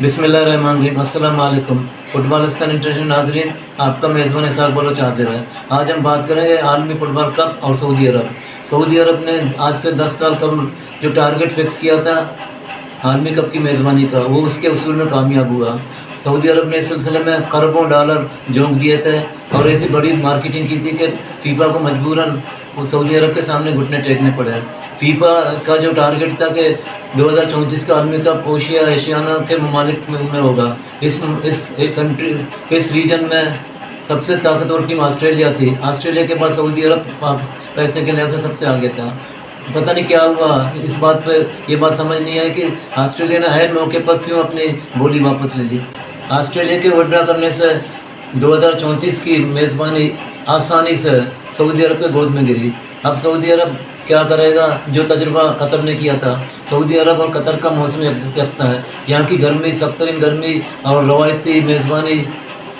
बिस्मिल्लाहिर्रहमानिर्रहीम। अस्सलाम वालेकुम। फुटबॉलिस्तान इंटरनेशनल नाजरीन, आपका मेज़बान इसहाक बलोच हाजिर है। आज हम बात करेंगे आलमी फुटबॉल कप और सऊदी अरब। सऊदी अरब ने आज से 10 साल कबल जो टारगेट फिक्स किया था आलमी कप की मेज़बानी का, वो उसके उसूल में कामयाब हुआ। सऊदी अरब ने इस सिलसिले में खरबों डॉलर झोंक दिए थे और ऐसी बड़ी मार्केटिंग की थी कि फीफा को मजबूरन सऊदी अरब के सामने घुटने टेकने पड़े। फीफा का जो टारगेट था कि 2034 का आलमी कप ओशिया एशियाना के ममालिक में होगा। इस रीजन में सबसे ताकतवर टीम ऑस्ट्रेलिया थी। ऑस्ट्रेलिया के बाद सऊदी अरब पैसे के लिहाज से सबसे आगे था। पता नहीं क्या हुआ, इस बात पे ये बात समझ नहीं आई कि ऑस्ट्रेलिया ने ऐन मौके पर क्यों अपनी बोली वापस ले ली। ऑस्ट्रेलिया के विड्रॉ करने से 2034 की मेज़बानी आसानी से सऊदी अरब के गोद में गिरी। अब सऊदी अरब क्या करेगा, जो तजुर्बा कतर ने किया था। सऊदी अरब और कतर का मौसम यकसा है। यहाँ की गर्मी, सख्त तरीन गर्मी और रवायती मेज़बानी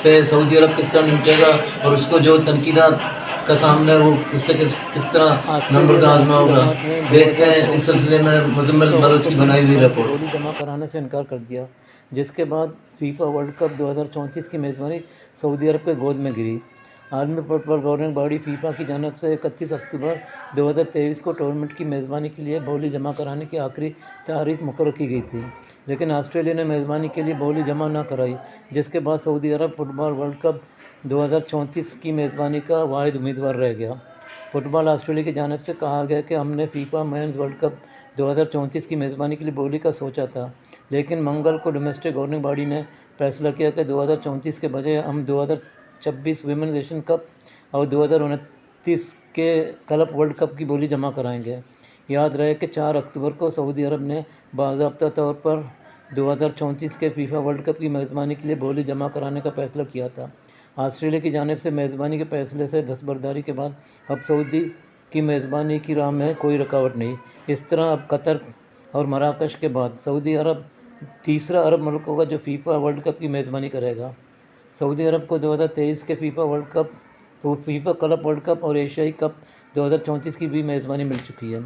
से सऊदी अरब किस तरह निपटेगा और उसको जो तनकीदात का सामना है वो उससे किस तरह नंबर आजमा होगा, देखते हैं। इस सिलसिले में मुज़म्मिल बलोच की बनाई हुई रिपोर्ट। बोली जमा कराने से इनकार कर दिया, जिसके बाद फीफा वर्ल्ड कप 2034 की मेज़बानी सऊदी अरब के गोद में गिरी। आलमी फुटबॉल गवर्निंग बॉडी फीफा की जानब से 31 अक्टूबर 2023 को टूर्नामेंट की मेज़बानी के लिए बोली जमा कराने की आखिरी तारीख मुकर्रर की गई थी, लेकिन ऑस्ट्रेलिया ने मेज़बानी के लिए बोली जमा न कराई, जिसके बाद सऊदी अरब फुटबॉल वर्ल्ड कप 2034 की मेज़बानी का वाहिद उम्मीदवार रह गया। फुटबॉल ऑस्ट्रेलिया की जानब से कहा गया कि हमने फीफा मेंस वर्ल्ड कप 2034 की मेज़बानी के लिए बोली का सोचा था, लेकिन मंगल को डोमेस्टिक गवर्निंग बॉडी ने फैसला किया कि 2034 के बजाय हम 2026 विमेन एशियन कप और 2029 के क्लब वर्ल्ड कप की बोली जमा कराएंगे। याद रहे कि 4 अक्टूबर को सऊदी अरब ने बाज़ाब्ता तौर पर 2034 के फीफा वर्ल्ड कप की मेज़बानी के लिए बोली जमा कराने का फैसला किया था। ऑस्ट्रेलिया की जानिब से मेज़बानी के फैसले से दस्तबरदारी के बाद अब सऊदी की मेज़बानी की राह में कोई रुकावट नहीं। इस तरह अब कतर और मराकश के बाद सऊदी अरब तीसरा अरब मुल्क होगा जो फीफा वर्ल्ड कप की मेज़बानी करेगा। सऊदी अरब को 2023 के FIFA world cup, FIFA club world cup और एशियाई कप 2034 की भी मेज़बानी मिल चुकी है।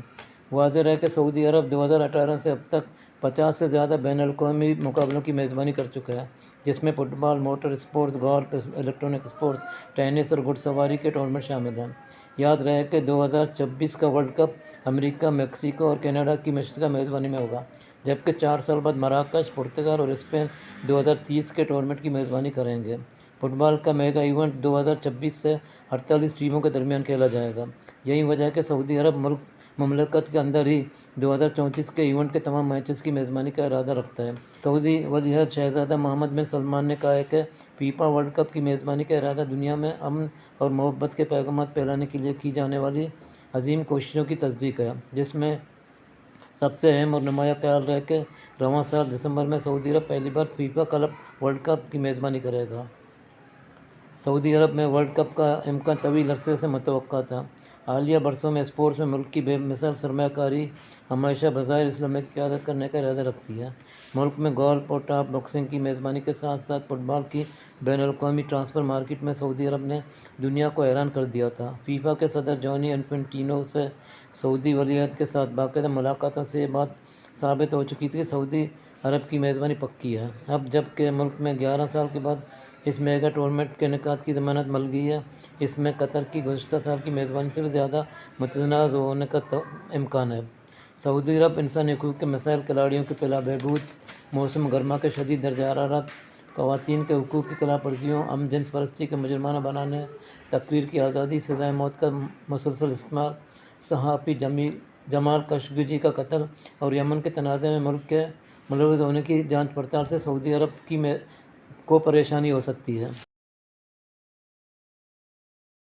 वाज़ेह है कि सऊदी अरब 2018 से अब तक 50 से ज़्यादा बैनुल-अक़वामी मुकाबलों की मेज़बानी कर चुका है, जिसमें football, motor sports, golf, electronic sports, tennis और घुड़सवारी के टूर्नामेंट शामिल हैं। याद रहे कि 2026 का वर्ल्ड कप अमेरिका, मेक्सिको और कनाडा की मशतरका मेज़बानी में होगा, जबकि 4 साल बाद मराकश, पुर्तगाल और स्पेन 2030 के टूर्नामेंट की मेज़बानी करेंगे। फुटबॉल का मेगा इवेंट 2026 से 48 टीमों के दरमियान खेला जाएगा। यही वजह है कि सऊदी अरब मुमलकत के अंदर ही 2034 के इवेंट के तमाम मैचेस की मेज़बानी का इरादा रखता है। सऊदी वलीअहद शहज़ादा मोहम्मद बिन सलमान ने कहा है कि फीफा वर्ल्ड कप की मेज़बानी का इरादा दुनिया में अमन और मोहब्बत के पैगाम फैलाने के लिए की जाने वाली अजीम कोशिशों की तस्दीक है, जिसमें सबसे अहम और नुमाया ख्याल रह के रवां साल दिसंबर में सऊदी अरब पहली बार फीफा क्लब वर्ल्ड कप की मेज़बानी करेगा। सऊदी अरब में वर्ल्ड कप का इम्कान तवील अरसे से मुतवक्का था। हालिया बरसों में स्पोर्ट्स में मुल्क की बेमिसाल सरमायाकारी हमेशा बज़ाहिर इस्लामिक क़यादत करने का इरादा रखती है। मुल्क में गोल्फ और टॉप बॉक्सिंग की मेज़बानी के साथ साथ फुटबॉल की बैनुल-अक़वामी ट्रांसफ़र मार्केट में सऊदी अरब ने दुनिया को हैरान कर दिया था। फीफा के सदर जॉनी इन्फेंटिनो से सऊदी वलीअहद के साथ बाकायदा मुलाकातों से ये बात साबित हो चुकी थी कि सऊदी अरब की मेज़बानी पक्की है। अब जबकि मुल्क में 11 साल के बाद इस मेगा टूर्नामेंट के इनेकाद की ज़मानत मिल गई है, इसमें कतर की गुज़श्ता साल की मेज़बानी से भी ज़्यादा मुतनाज़ होने का इम्कान है। सऊदी अरब इंसानी हकूक़ के मसाइल, खिलाड़ियों की फलाह बहबूद, मौसम गर्मा के शदीद दर्जा हरारत, ख़वातीन के हुकूक़ की खिलाफ वर्जियों, हम जिन्स परस्ती के मुजरमाना बनाने, तकरीर की आज़ादी, सज़ाए मौत का मुसलसल इस्तेमाल, सहाफ़ी जमाल खशोगी का कत्ल और यमन के तनाज़े में मुल्क के मुलव्वस होने की जांच पड़ताल से सऊदी अरब को परेशानी हो सकती है।